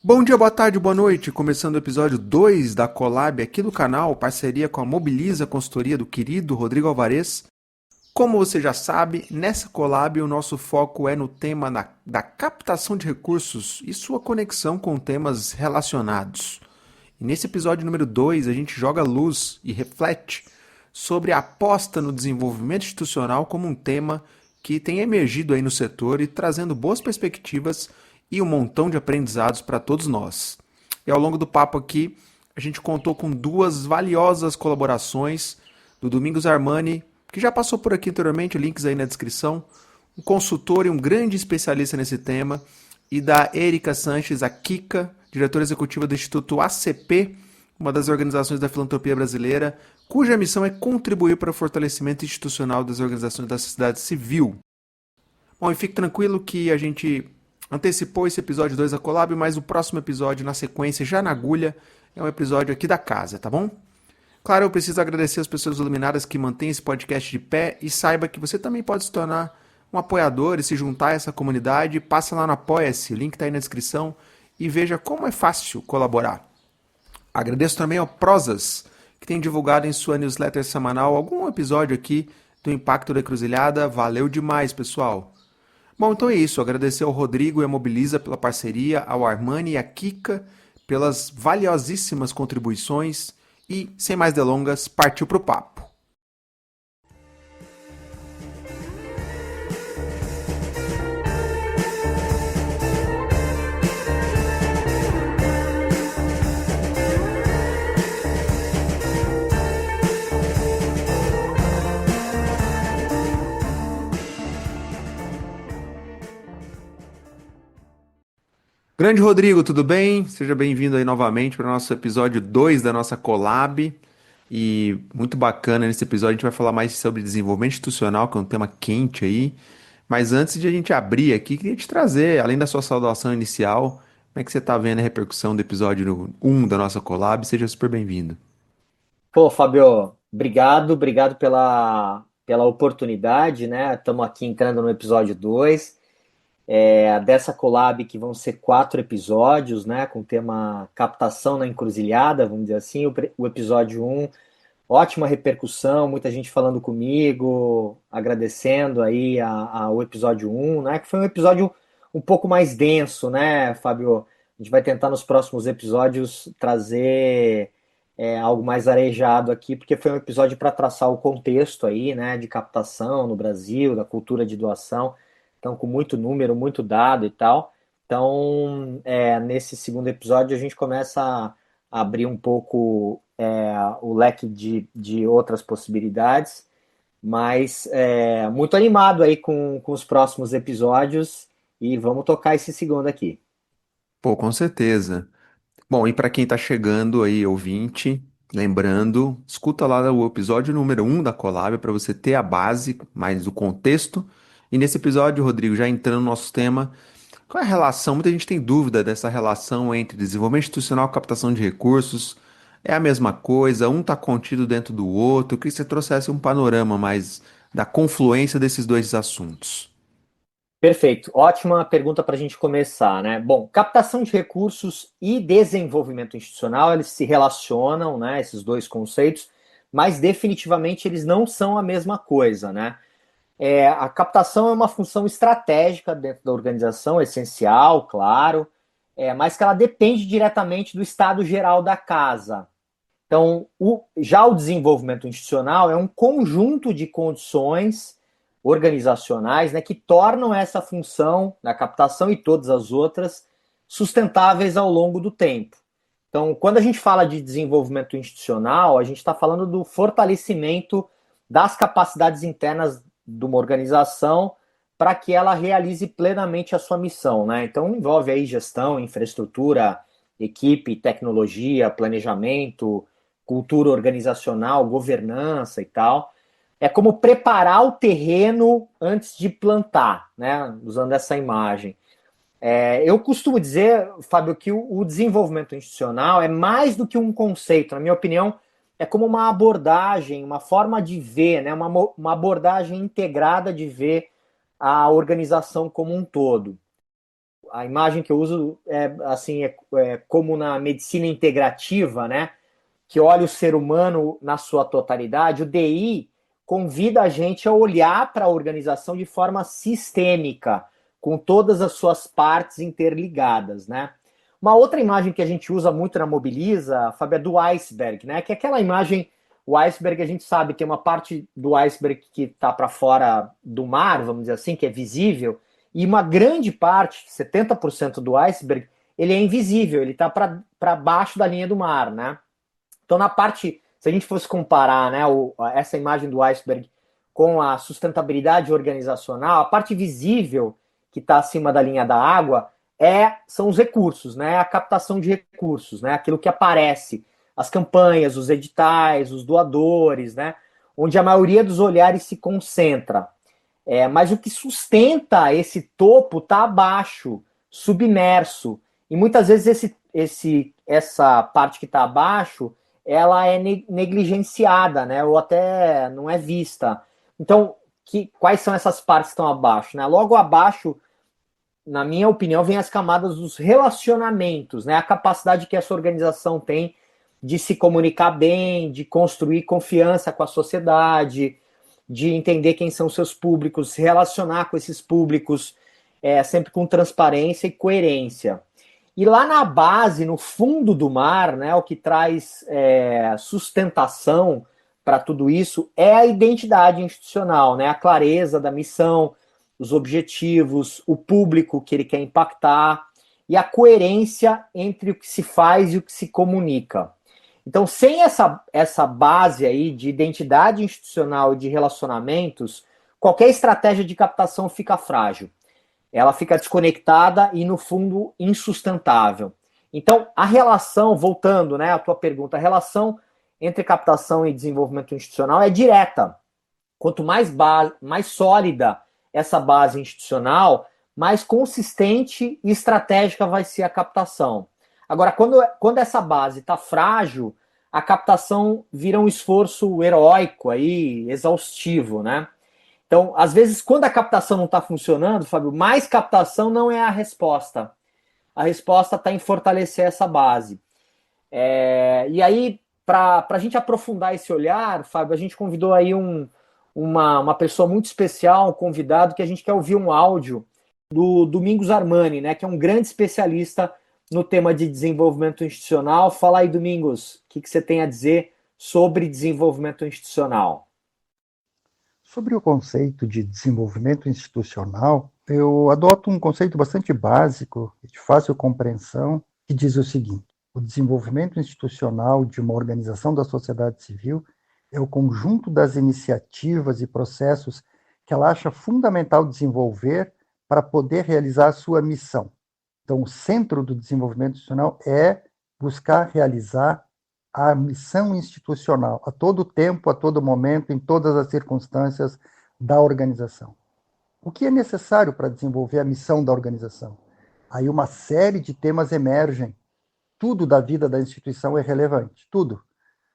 Bom dia, boa tarde, boa noite. Começando o episódio 2 da Collab aqui do canal, parceria com a Mobiliza Consultoria do querido Rodrigo Alvarez. Como você já sabe, nessa collab o nosso foco é no tema da captação de recursos e sua conexão com temas relacionados. E nesse episódio número 2 a gente joga luz e reflete sobre a aposta no desenvolvimento institucional como um tema que tem emergido aí no setor e trazendo boas perspectivas e um montão de aprendizados para todos nós. E ao longo do papo aqui, a gente contou com duas valiosas colaborações do Domingos Armani, que já passou por aqui anteriormente, links aí na descrição, um consultor e um grande especialista nesse tema, e da Érica Sanches, a Kika, diretora executiva do Instituto ACP, uma das organizações da filantropia brasileira, cuja missão é contribuir para o fortalecimento institucional das organizações da sociedade civil. Bom, e fique tranquilo que a gente antecipou esse episódio 2 da Collab, mas o próximo episódio, na sequência, já na agulha, é um episódio aqui da casa, tá bom? Claro, eu preciso agradecer as pessoas iluminadas que mantêm esse podcast de pé e saiba que você também pode se tornar um apoiador e se juntar a essa comunidade. Passa lá no Apoia-se, o link está aí na descrição e veja como é fácil colaborar. Agradeço também ao Prosas, que tem divulgado em sua newsletter semanal algum episódio aqui do Impacto da Encruzilhada. Valeu demais, pessoal! Bom, então é isso. Agradecer ao Rodrigo e a Mobiliza pela parceria, ao Armani e à Kika pelas valiosíssimas contribuições e, sem mais delongas, partiu para o papo. Grande Rodrigo, tudo bem? Seja bem-vindo aí novamente para o nosso episódio 2 da nossa collab. E muito bacana nesse episódio, a gente vai falar mais sobre desenvolvimento institucional, que é um tema quente aí. Mas antes de a gente abrir aqui, queria te trazer, além da sua saudação inicial, como é que você está vendo a repercussão do episódio 1 da nossa collab? Seja super bem-vindo. Pô, Fábio, obrigado pela oportunidade, né? Estamos aqui entrando no episódio 2 dessa collab que vão ser 4 episódios, né? Com o tema captação na encruzilhada, vamos dizer assim. O episódio um, ótima repercussão, muita gente falando comigo, agradecendo aí ao episódio um, né? Que foi um episódio um pouco mais denso, né, Fábio? A gente vai tentar nos próximos episódios trazer algo mais arejado aqui, porque foi um episódio para traçar o contexto aí, né, de captação no Brasil, da cultura de doação, então com muito número, muito dado e tal. Então, nesse segundo episódio a gente começa a abrir um pouco o leque de outras possibilidades, mas muito animado aí com os próximos episódios e vamos tocar esse segundo aqui. Pô, com certeza. Bom, e para quem está chegando aí, ouvinte, lembrando, escuta lá o episódio número 1 da Collab para você ter a base, mais o contexto. E nesse episódio, Rodrigo, já entrando no nosso tema, qual é a relação? Muita gente tem dúvida dessa relação entre desenvolvimento institucional e captação de recursos. É a mesma coisa? Um está contido dentro do outro? Eu queria que você trouxesse um panorama mais da confluência desses dois assuntos. Perfeito, ótima pergunta para a gente começar, né? Bom, captação de recursos e desenvolvimento institucional, eles se relacionam, né? Esses dois conceitos, mas definitivamente eles não são a mesma coisa, né? A captação é uma função estratégica dentro da organização, essencial, claro, mas que ela depende diretamente do estado geral da casa. Então, já o desenvolvimento institucional é um conjunto de condições organizacionais, né, que tornam essa função da captação e todas as outras sustentáveis ao longo do tempo. Então, quando a gente fala de desenvolvimento institucional, a gente está falando do fortalecimento das capacidades internas de uma organização para que ela realize plenamente a sua missão, né? Então, envolve aí gestão, infraestrutura, equipe, tecnologia, planejamento, cultura organizacional, governança e tal. É como preparar o terreno antes de plantar, né? Usando essa imagem. Eu costumo dizer, Fábio, que o desenvolvimento institucional é mais do que um conceito. Na minha opinião, é como uma abordagem, uma forma de ver, né? Uma abordagem integrada de ver a organização como um todo. a imagem que eu uso é assim, como na medicina integrativa, né? Que olha o ser humano na sua totalidade. O DI convida a gente a olhar para a organização de forma sistêmica, com todas as suas partes interligadas, né? Uma outra imagem que a gente usa muito na Mobiliza, Fábio, é do iceberg, né? Que é aquela imagem, o iceberg a gente sabe tem uma parte do iceberg que está para fora do mar, vamos dizer assim, que é visível, e uma grande parte, 70% do iceberg, ele é invisível, ele está para baixo da linha do mar, né? Então, na parte, se a gente fosse comparar, né, essa imagem do iceberg com a sustentabilidade organizacional, a parte visível que está acima da linha da água são os recursos, né, a captação de recursos, né, aquilo que aparece, as campanhas, os editais, os doadores, né, onde a maioria dos olhares se concentra. Mas o que sustenta esse topo está abaixo, submerso. E muitas vezes essa parte que está abaixo, ela é negligenciada, né? Ou até não é vista. Então, quais são essas partes que estão abaixo? Né? Logo abaixo, na minha opinião, vem as camadas dos relacionamentos, né? A capacidade que essa organização tem de se comunicar bem, de construir confiança com a sociedade, de entender quem são seus públicos, se relacionar com esses públicos, sempre com transparência e coerência. E lá na base, no fundo do mar, né, o que traz sustentação para tudo isso é a identidade institucional, né, a clareza da missão, os objetivos, o público que ele quer impactar e a coerência entre o que se faz e o que se comunica. Então, sem essa base aí de identidade institucional e de relacionamentos, qualquer estratégia de captação fica frágil. Ela fica desconectada e, no fundo, insustentável. Então, a relação, voltando, né, à tua pergunta, a relação entre captação e desenvolvimento institucional é direta. Quanto mais sólida essa base institucional, mais consistente e estratégica vai ser a captação. Agora, quando essa base está frágil, a captação vira um esforço heróico, aí, exaustivo, né? Então, às vezes, quando a captação não está funcionando, Fábio, mais captação não é a resposta. A resposta está em fortalecer essa base. E aí, para a gente aprofundar esse olhar, Fábio, a gente convidou aí uma pessoa muito especial, um convidado, que a gente quer ouvir um áudio do Domingos Armani, né, que é um grande especialista no tema de desenvolvimento institucional. Fala aí, Domingos, o que você tem a dizer sobre desenvolvimento institucional? Sobre o conceito de desenvolvimento institucional, eu adoto um conceito bastante básico, de fácil compreensão, que diz o seguinte: o desenvolvimento institucional de uma organização da sociedade civil é o conjunto das iniciativas e processos que ela acha fundamental desenvolver para poder realizar a sua missão. Então, o centro do desenvolvimento institucional é buscar realizar a missão institucional, a todo tempo, a todo momento, em todas as circunstâncias da organização. O que é necessário para desenvolver a missão da organização? Aí uma série de temas emergem. Tudo da vida da instituição é relevante, tudo.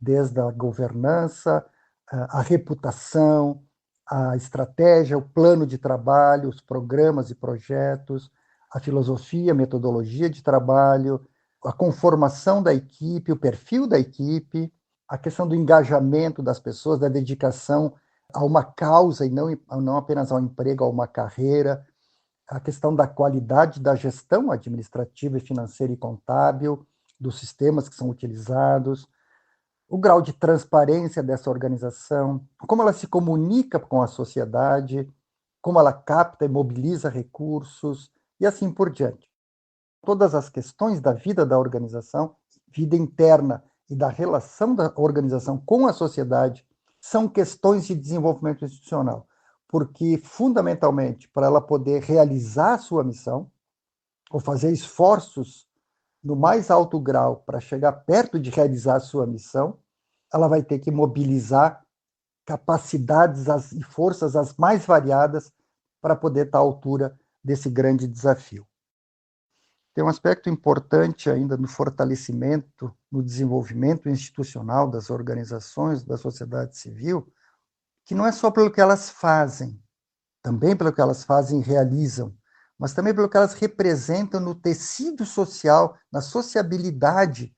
Desde a governança, a reputação, a estratégia, o plano de trabalho, os programas e projetos, a filosofia, a metodologia de trabalho, a conformação da equipe, o perfil da equipe, a questão do engajamento das pessoas, da dedicação a uma causa e não apenas ao emprego, a uma carreira, a questão da qualidade da gestão administrativa, financeira e contábil, dos sistemas que são utilizados, o grau de transparência dessa organização, como ela se comunica com a sociedade, como ela capta e mobiliza recursos, e assim por diante. Todas as questões da vida da organização, vida interna e da relação da organização com a sociedade, são questões de desenvolvimento institucional, porque, fundamentalmente, para ela poder realizar a sua missão, ou fazer esforços no mais alto grau para chegar perto de realizar a sua missão, ela vai ter que mobilizar capacidades e forças as mais variadas para poder estar à altura desse grande desafio. Tem um aspecto importante ainda no fortalecimento, no desenvolvimento institucional das organizações da sociedade civil, que não é só pelo que elas fazem, também pelo que elas fazem e realizam, mas também pelo que elas representam no tecido social, na sociabilidade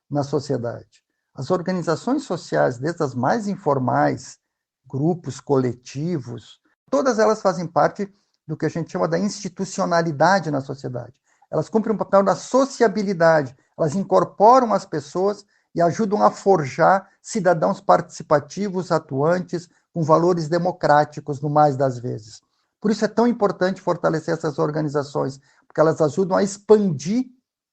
na sociedade. As organizações sociais, desde as mais informais, grupos, coletivos, todas elas fazem parte do que a gente chama da institucionalidade na sociedade. Elas cumprem um papel na sociabilidade, elas incorporam as pessoas e ajudam a forjar cidadãos participativos, atuantes, com valores democráticos, no mais das vezes. Por isso é tão importante fortalecer essas organizações, porque elas ajudam a expandir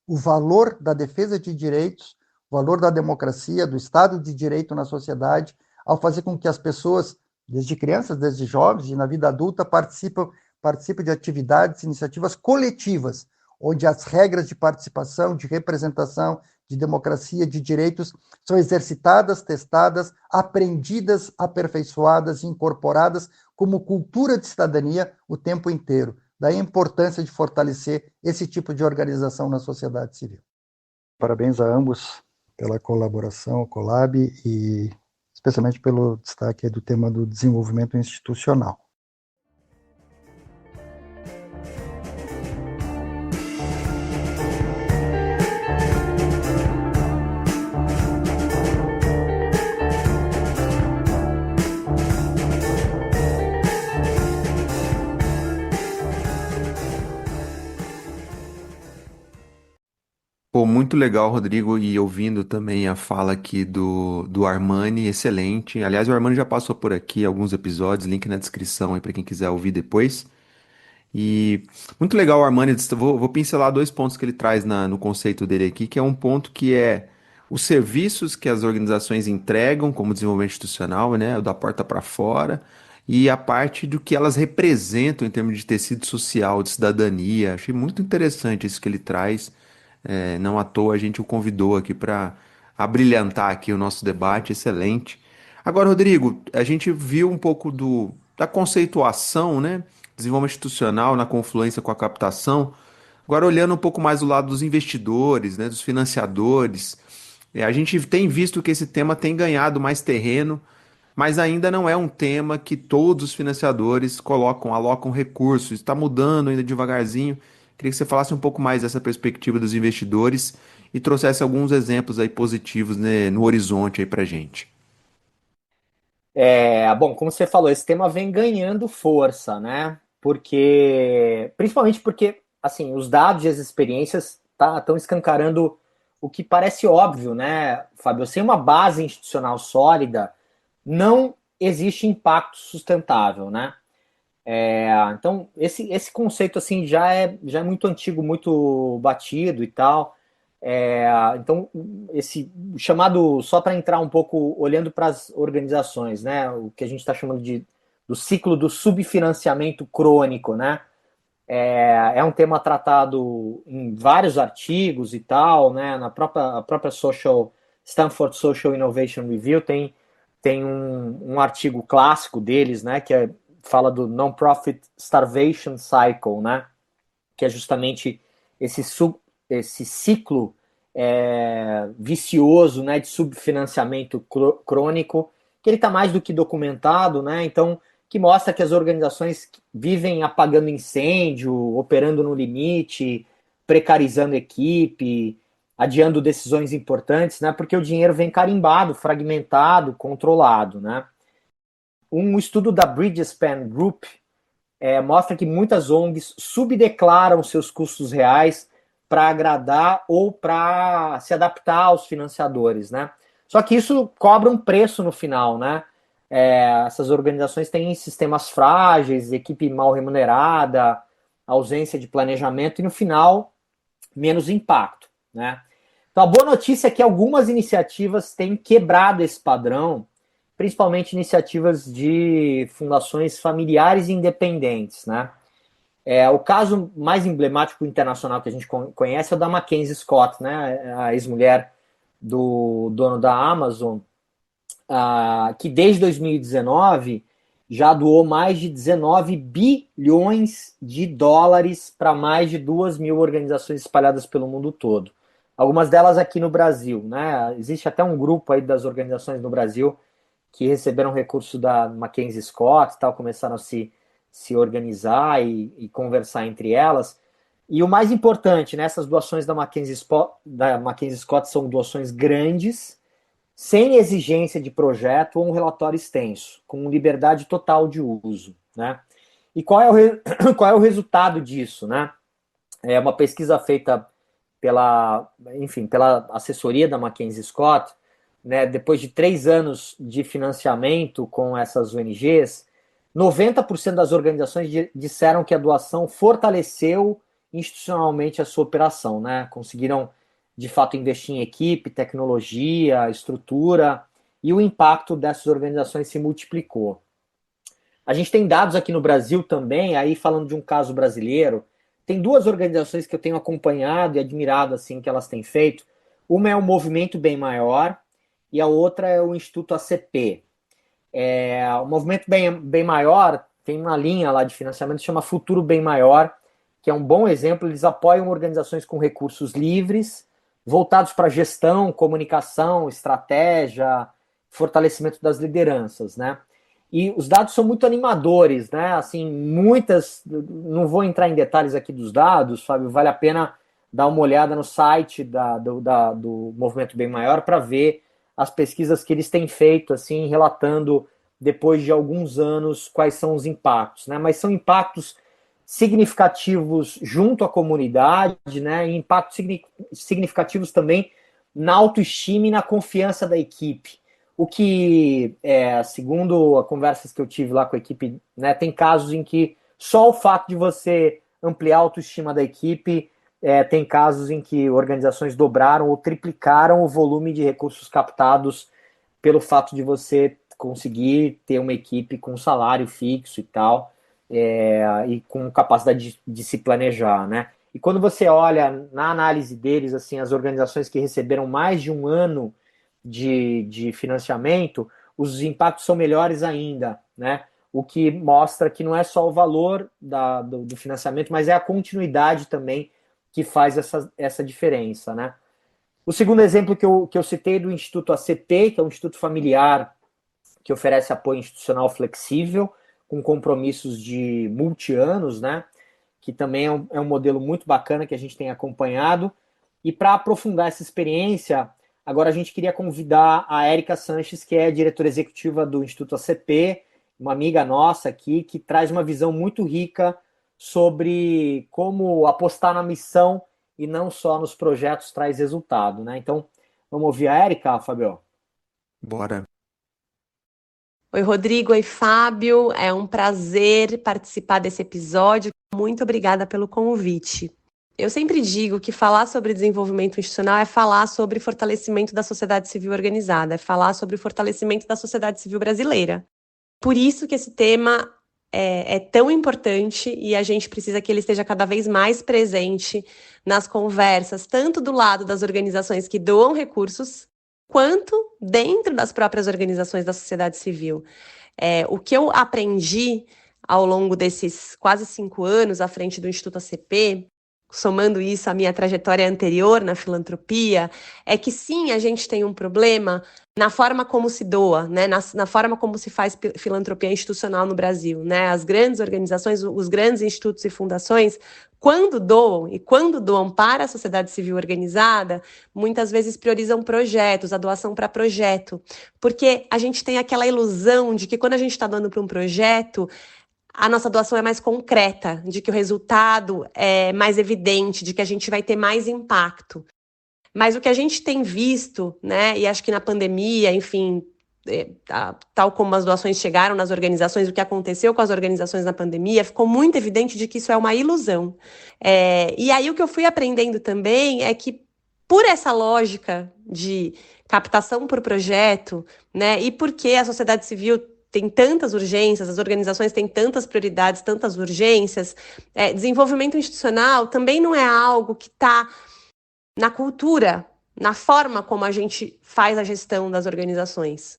o valor da defesa de direitos, o valor da democracia, do Estado de Direito na sociedade, ao fazer com que as pessoas, desde crianças, desde jovens e na vida adulta, participem de atividades, iniciativas coletivas, onde as regras de participação, de representação, de democracia, de direitos são exercitadas, testadas, aprendidas, aperfeiçoadas e incorporadas como cultura de cidadania o tempo inteiro. Daí a importância de fortalecer esse tipo de organização na sociedade civil. Parabéns a ambos pela colaboração, o Colab, e especialmente pelo destaque do tema do desenvolvimento institucional. Pô, muito legal, Rodrigo, e ouvindo também a fala aqui do Armani, excelente. Aliás, o Armani já passou por aqui alguns episódios, link na descrição aí para quem quiser ouvir depois. E muito legal o Armani, vou pincelar dois pontos que ele traz no conceito dele aqui, que é um ponto que é os serviços que as organizações entregam como desenvolvimento institucional, né, o da porta para fora, e a parte do que elas representam em termos de tecido social, de cidadania. Achei muito interessante isso que ele traz. Não à toa a gente o convidou aqui para abrilhantar aqui o nosso debate, excelente. Agora, Rodrigo, a gente viu um pouco da conceituação, né? Desenvolvimento institucional na confluência com a captação. Agora, olhando um pouco mais do lado dos investidores, né, dos financiadores, a gente tem visto que esse tema tem ganhado mais terreno, mas ainda não é um tema que todos os financiadores alocam recursos. Está mudando ainda devagarzinho. Queria que você falasse um pouco mais dessa perspectiva dos investidores e trouxesse alguns exemplos aí positivos, né, no horizonte aí para gente. Bom, como você falou, esse tema vem ganhando força, né? Principalmente porque, assim, os dados e as experiências estão escancarando o que parece óbvio, né, Fábio? Sem uma base institucional sólida, não existe impacto sustentável, né? Então, esse conceito, assim, já é muito antigo, muito batido e tal. Então, esse chamado, só para entrar um pouco olhando para as organizações, né, o que a gente está chamando do ciclo do subfinanciamento crônico, né, é um tema tratado em vários artigos e tal, né, a própria Stanford Social Innovation Review tem um artigo clássico deles, né, fala do Non-Profit Starvation Cycle, né, que é justamente esse ciclo vicioso, né, de subfinanciamento crônico, que ele está mais do que documentado, né, então, que mostra que as organizações vivem apagando incêndio, operando no limite, precarizando equipe, adiando decisões importantes, né, porque o dinheiro vem carimbado, fragmentado, controlado, né. Um estudo da Bridgespan Group mostra que muitas ONGs subdeclaram seus custos reais para agradar ou para se adaptar aos financiadores, né? Só que isso cobra um preço no final, né? Essas organizações têm sistemas frágeis, equipe mal remunerada, ausência de planejamento e, no final, menos impacto, né? Então, a boa notícia é que algumas iniciativas têm quebrado esse padrão, principalmente iniciativas de fundações familiares e independentes, né? O caso mais emblemático internacional que a gente conhece é o da Mackenzie Scott, né? A ex-mulher do dono da Amazon, que desde 2019 já doou mais de 19 bilhões de dólares para mais de 2.000 organizações espalhadas pelo mundo todo. Algumas delas aqui no Brasil, né? Existe até um grupo aí das organizações no Brasil que receberam recurso da Mackenzie Scott e tal, começaram a se se organizar e conversar entre elas. E o mais importante, né, essas doações da Mackenzie Scott são doações grandes, sem exigência de projeto ou um relatório extenso, com liberdade total de uso, né? E qual é qual é o resultado disso, né? É uma pesquisa feita pela assessoria da Mackenzie Scott, né? Depois de 3 anos de financiamento com essas ONGs, 90% das organizações disseram que a doação fortaleceu institucionalmente a sua operação, né? Conseguiram de fato investir em equipe, tecnologia, estrutura, e o impacto dessas organizações se multiplicou. A gente tem dados aqui no Brasil também, aí falando de um caso brasileiro, tem 2 organizações que eu tenho acompanhado e admirado assim que elas têm feito. Uma é o Movimento Bem Maior e a outra é o Instituto ACP. O Movimento Bem Maior tem uma linha lá de financiamento que chama Futuro Bem Maior, que é um bom exemplo. Eles apoiam organizações com recursos livres, voltados para gestão, comunicação, estratégia, fortalecimento das lideranças, né? E os dados são muito animadores, né? Assim, não vou entrar em detalhes aqui dos dados, Fábio, vale a pena dar uma olhada no site do Movimento Bem Maior para ver as pesquisas que eles têm feito, assim, relatando depois de alguns anos quais são os impactos, né? Mas são impactos significativos junto à comunidade, né? E impactos significativos também na autoestima e na confiança da equipe. O que, segundo as conversas que eu tive lá com a equipe, né, tem casos em que só o fato de você ampliar a autoestima da equipe, tem casos em que organizações dobraram ou triplicaram o volume de recursos captados pelo fato de você conseguir ter uma equipe com salário fixo e tal, e com capacidade de se planejar, né? E quando você olha na análise deles, assim, as organizações que receberam mais de um ano de financiamento, os impactos são melhores ainda, né? O que mostra que não é só o valor do financiamento, mas é a continuidade também que faz essa diferença, né? O segundo exemplo que eu citei do Instituto ACP, que é um instituto familiar que oferece apoio institucional flexível, com compromissos de multi-anos, né? Que também é um modelo muito bacana que a gente tem acompanhado. E para aprofundar essa experiência, agora a gente queria convidar a Érica Sanches, que é diretora executiva do Instituto ACP, uma amiga nossa aqui, que traz uma visão muito rica sobre como apostar na missão e não só nos projetos traz resultado, né? Então, vamos ouvir a Érica, Fabio? Bora. Oi, Rodrigo. Oi, Fábio. É um prazer participar desse episódio. Muito obrigada pelo convite. Eu sempre digo que falar sobre desenvolvimento institucional é falar sobre fortalecimento da sociedade civil organizada, é falar sobre o fortalecimento da sociedade civil brasileira. Por isso que esse tema é tão importante e a gente precisa que ele esteja cada vez mais presente nas conversas, tanto do lado das organizações que doam recursos, quanto dentro das próprias organizações da sociedade civil. O que eu aprendi ao longo desses quase 5 anos à frente do Instituto ACP, somando isso à minha trajetória anterior na filantropia, é que sim, a gente tem um problema na forma como se doa, né? Na forma como se faz filantropia institucional no Brasil, né? As grandes organizações, os grandes institutos e fundações, quando doam para a sociedade civil organizada, muitas vezes priorizam projetos, a doação para projeto, porque a gente tem aquela ilusão de que quando a gente está doando para um projeto, a nossa doação é mais concreta, de que o resultado é mais evidente, de que a gente vai ter mais impacto. Mas o que a gente tem visto, né, e acho que na pandemia, enfim, tal como as doações chegaram nas organizações, o que aconteceu com as organizações na pandemia, ficou muito evidente de que isso é uma ilusão. E aí o que eu fui aprendendo também é que, por essa lógica de captação por projeto, né, e porque a sociedade civil tem tantas urgências, as organizações têm tantas prioridades, tantas urgências, desenvolvimento institucional também não é algo que está na cultura, na forma como a gente faz a gestão das organizações.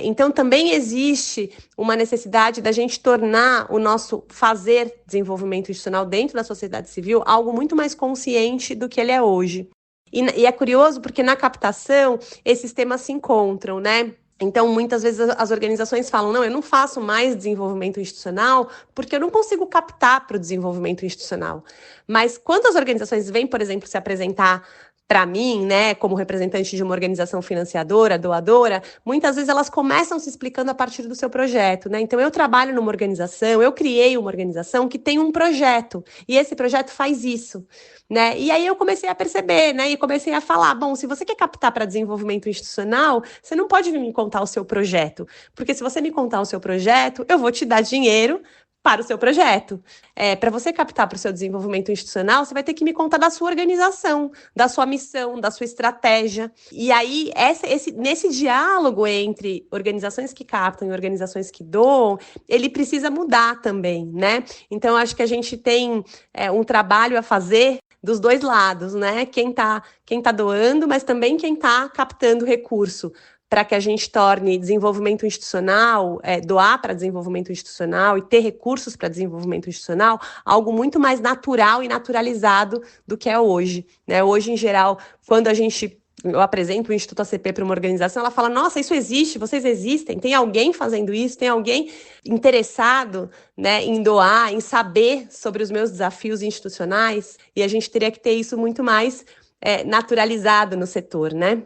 Então, também existe uma necessidade da gente tornar o nosso fazer desenvolvimento institucional dentro da sociedade civil algo muito mais consciente do que ele é hoje. E é curioso porque na captação esses temas se encontram, né? Então, muitas vezes as organizações falam, não, eu não faço mais desenvolvimento institucional porque eu não consigo captar para o desenvolvimento institucional. Mas quando as organizações vêm, por exemplo, se apresentar para mim, né, como representante de uma organização financiadora, doadora, muitas vezes elas começam se explicando a partir do seu projeto, né? Então, eu trabalho numa organização, eu criei uma organização que tem um projeto, e esse projeto faz isso, né? E aí eu comecei a perceber, né, e comecei a falar, bom, se você quer captar para desenvolvimento institucional, você não pode vir me contar o seu projeto, porque se você me contar o seu projeto, eu vou te dar dinheiro para o seu projeto. Para você captar para o seu desenvolvimento institucional, você vai ter que me contar da sua organização, da sua missão, da sua estratégia. E aí, nesse diálogo entre organizações que captam e organizações que doam, ele precisa mudar também, né? Então, acho que a gente tem um trabalho a fazer dos dois lados, né? Quem tá doando, mas também quem está captando recurso, para que a gente torne desenvolvimento institucional, doar para desenvolvimento institucional e ter recursos para desenvolvimento institucional, algo muito mais natural e naturalizado do que é hoje, né? Hoje, em geral, quando eu apresento o Instituto ACP para uma organização, ela fala, nossa, isso existe, vocês existem, tem alguém fazendo isso, tem alguém interessado, né, em doar, em saber sobre os meus desafios institucionais, e a gente teria que ter isso muito mais naturalizado no setor, né?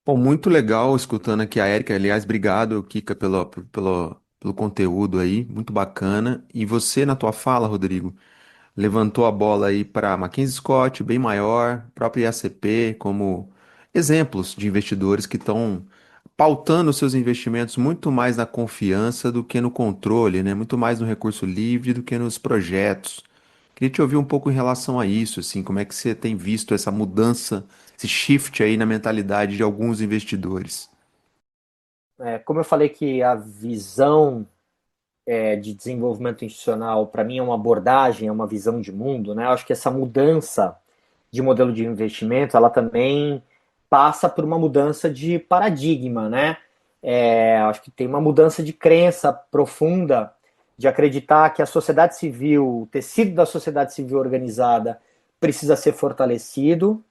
Bom, muito legal escutando aqui a Érica. Aliás, obrigado, Kika, pelo conteúdo aí, muito bacana. E você, na tua fala, Rodrigo, levantou a bola aí para Mackenzie Scott, bem maior, própria IACP, como exemplos de investidores que estão pautando seus investimentos muito mais na confiança do que no controle, né? Muito mais no recurso livre do que nos projetos. Queria te ouvir um pouco em relação a isso, assim, como é que você tem visto essa mudança, esse shift aí na mentalidade de alguns investidores? Como eu falei que a visão de desenvolvimento institucional, para mim, é uma abordagem, é uma visão de mundo, né? Eu acho que essa mudança de modelo de investimento, ela também passa por uma mudança de paradigma, né? Acho que tem uma mudança de crença profunda, de acreditar que a sociedade civil, o tecido da sociedade civil organizada precisa ser fortalecido.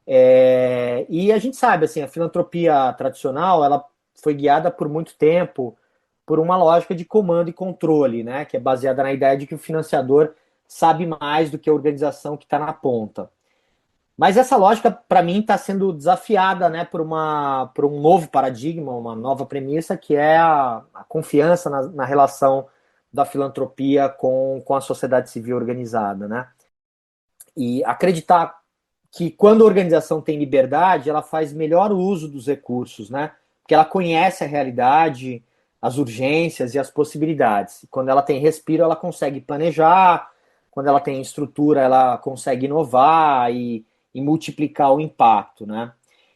E a gente sabe, assim, a filantropia tradicional, ela foi guiada por muito tempo por uma lógica de comando e controle, né? Que é baseada na ideia de que o financiador sabe mais do que a organização que está na ponta. Mas essa lógica, para mim, está sendo desafiada, né, por um novo paradigma, uma nova premissa, que é a confiança na relação da filantropia com a sociedade civil organizada, né? E acreditar que quando a organização tem liberdade, ela faz melhor uso dos recursos, né? Porque ela conhece a realidade, as urgências e as possibilidades. Quando ela tem respiro, ela consegue planejar. Quando ela tem estrutura, ela consegue inovar e multiplicar o impacto, né?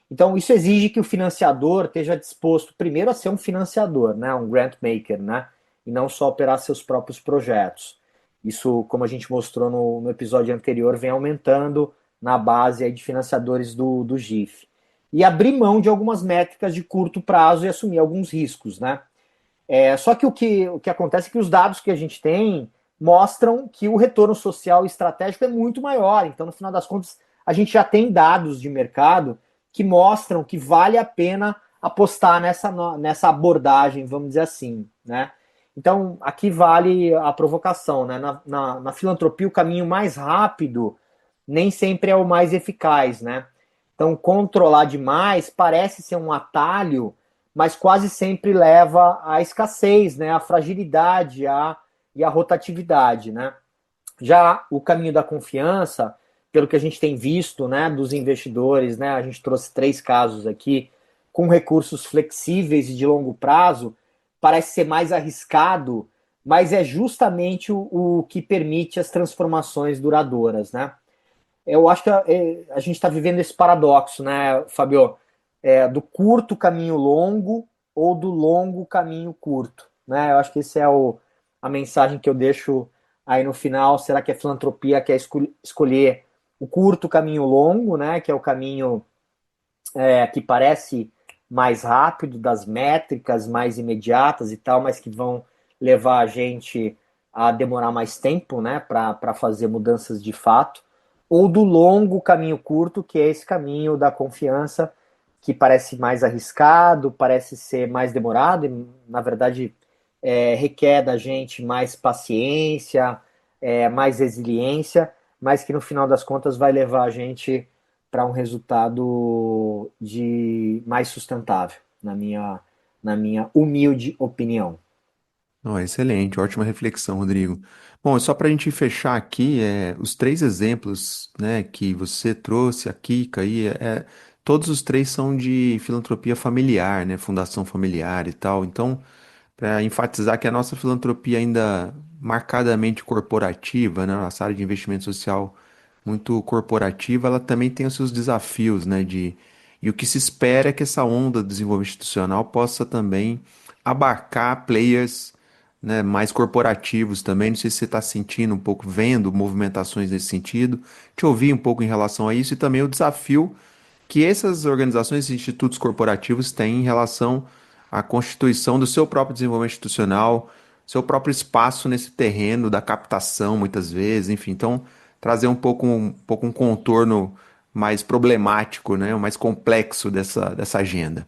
Então, isso exige que o financiador esteja disposto, primeiro, a ser um financiador, né? Um grant maker, né? E não só operar seus próprios projetos. Isso, como a gente mostrou no episódio anterior, vem aumentando na base aí de financiadores do GIF. E abrir mão de algumas métricas de curto prazo e assumir alguns riscos, né? Só que o que acontece é que os dados que a gente tem mostram que o retorno social e estratégico é muito maior. Então, no final das contas, a gente já tem dados de mercado que mostram que vale a pena apostar nessa abordagem, vamos dizer assim, né? Então, aqui vale a provocação, né? Na filantropia, o caminho mais rápido nem sempre é o mais eficaz, né? Então, controlar demais parece ser um atalho, mas quase sempre leva à escassez, né? À fragilidade e à rotatividade, né? Já o caminho da confiança, pelo que a gente tem visto, né, dos investidores, né? A gente trouxe 3 casos aqui, com recursos flexíveis e de longo prazo, parece ser mais arriscado, mas é justamente o que permite as transformações duradouras, né? Eu acho que a gente está vivendo esse paradoxo, né, Fabio? Do curto caminho longo ou do longo caminho curto, né? Eu acho que esse é a mensagem que eu deixo aí no final. Será que a filantropia quer escolher o curto, o caminho longo, né, que é o caminho que parece mais rápido, das métricas mais imediatas e tal, mas que vão levar a gente a demorar mais tempo, né, para fazer mudanças de fato, ou do longo caminho curto, que é esse caminho da confiança, que parece mais arriscado, parece ser mais demorado, e na verdade requer da gente mais paciência, mais resiliência, mas que no final das contas vai levar a gente para um resultado mais sustentável, na minha humilde opinião. Não, excelente, ótima reflexão, Rodrigo. Bom, só para a gente fechar aqui, os três exemplos, né, que você trouxe, a Kika aí, todos os três são de filantropia familiar, né, fundação familiar e tal. Então, para enfatizar que a nossa filantropia ainda marcadamente corporativa, né, nossa área de investimento social muito corporativa, ela também tem os seus desafios, né, e o que se espera é que essa onda do desenvolvimento institucional possa também abarcar players, né, mais corporativos também. Não sei se você está sentindo um pouco, vendo movimentações nesse sentido, te ouvir um pouco em relação a isso e também o desafio que essas organizações e institutos corporativos têm em relação à constituição do seu próprio desenvolvimento institucional, seu próprio espaço nesse terreno da captação, muitas vezes, enfim. Então, trazer um pouco um contorno mais problemático, né, mais complexo dessa agenda.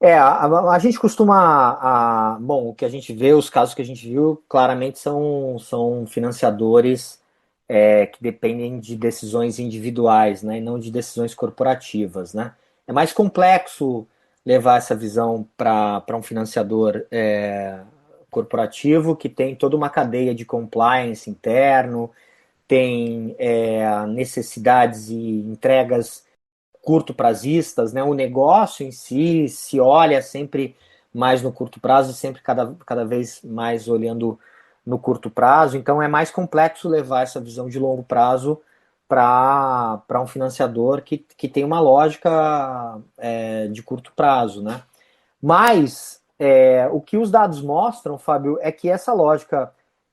A gente costuma, bom, o que a gente vê, os casos que a gente viu, claramente são financiadores que dependem de decisões individuais, né, e não de decisões corporativas, né. É mais complexo levar essa visão para um financiador corporativo que tem toda uma cadeia de compliance interno, tem necessidades e entregas curto-prazistas, né? O negócio em si se olha sempre mais no curto prazo e sempre cada vez mais olhando no curto prazo, então é mais complexo levar essa visão de longo prazo para um financiador que tem uma lógica de curto prazo, né? Mas o que os dados mostram, Fábio, é que essa lógica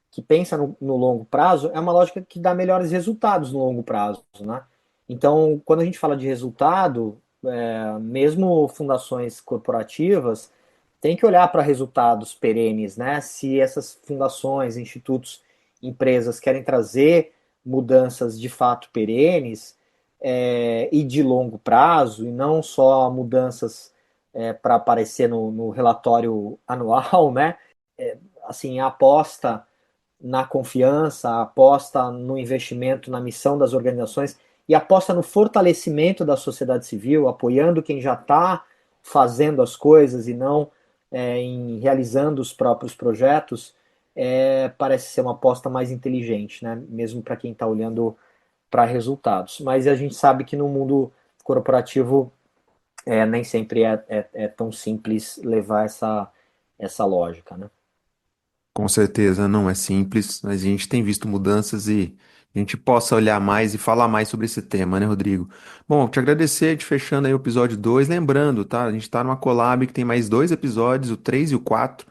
que pensa no longo prazo é uma lógica que dá melhores resultados no longo prazo, né? Então, quando a gente fala de resultado, mesmo fundações corporativas têm que olhar para resultados perenes, né? Se essas fundações, institutos, empresas querem trazer mudanças de fato perenes e de longo prazo, e não só mudanças para aparecer no relatório anual, né? Assim, a aposta na confiança, a aposta no investimento na missão das organizações e aposta no fortalecimento da sociedade civil, apoiando quem já está fazendo as coisas e não em realizando os próprios projetos, parece ser uma aposta mais inteligente, né? Mesmo para quem está olhando para resultados. Mas a gente sabe que no mundo corporativo nem sempre é tão simples levar essa lógica, né? Com certeza não é simples, mas a gente tem visto mudanças e a gente possa olhar mais e falar mais sobre esse tema, né, Rodrigo? Bom, te agradecer, te fechando aí o episódio 2, lembrando, tá? A gente tá numa collab que tem mais dois episódios, o 3 e o 4.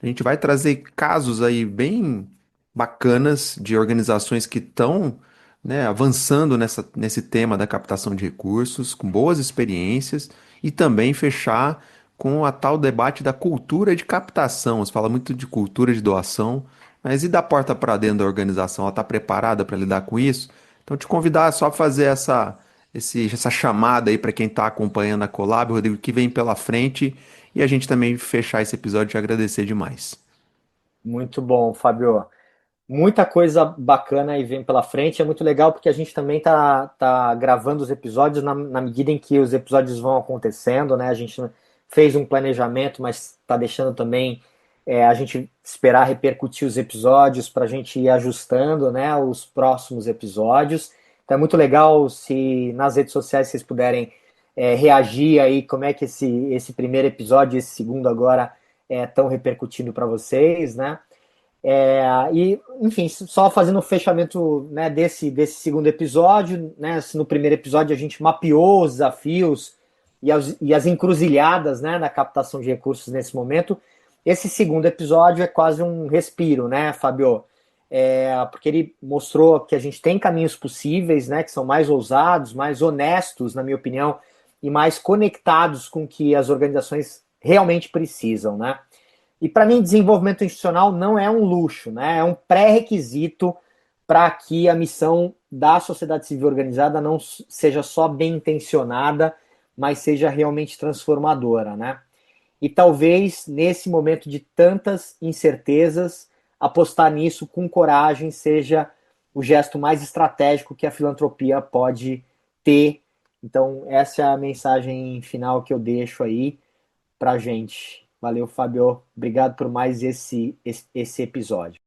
A gente vai trazer casos aí bem bacanas de organizações que estão, né, avançando nesse tema da captação de recursos, com boas experiências, e também fechar com a tal debate da cultura de captação. Você fala muito de cultura de doação, mas e da porta para dentro da organização? Ela está preparada para lidar com isso? Então, te convidar só a fazer essa chamada aí para quem está acompanhando a Collab, Rodrigo, que vem pela frente, e a gente também fechar esse episódio e te agradecer demais. Muito bom, Fábio. Muita coisa bacana aí vem pela frente. É muito legal porque a gente também tá gravando os episódios na medida em que os episódios vão acontecendo, né? A gente fez um planejamento, mas está deixando também a gente esperar repercutir os episódios para a gente ir ajustando, né, os próximos episódios. Então é muito legal se nas redes sociais vocês puderem reagir aí, como é que esse primeiro episódio, esse segundo agora estão repercutindo para vocês, né? Enfim, só fazendo o fechamento, né, desse segundo episódio, né, no primeiro episódio a gente mapeou os desafios e as encruzilhadas, né, na captação de recursos nesse momento. Esse segundo episódio é quase um respiro, né, Fabio? porque ele mostrou que a gente tem caminhos possíveis, né, que são mais ousados, mais honestos, na minha opinião, e mais conectados com o que as organizações realmente precisam, né? E para mim, desenvolvimento institucional não é um luxo, né? É um pré-requisito para que a missão da sociedade civil organizada não seja só bem intencionada, mas seja realmente transformadora, né? E talvez nesse momento de tantas incertezas, apostar nisso com coragem seja o gesto mais estratégico que a filantropia pode ter. Então, essa é a mensagem final que eu deixo aí para gente. Valeu, Fábio. Obrigado por mais esse episódio.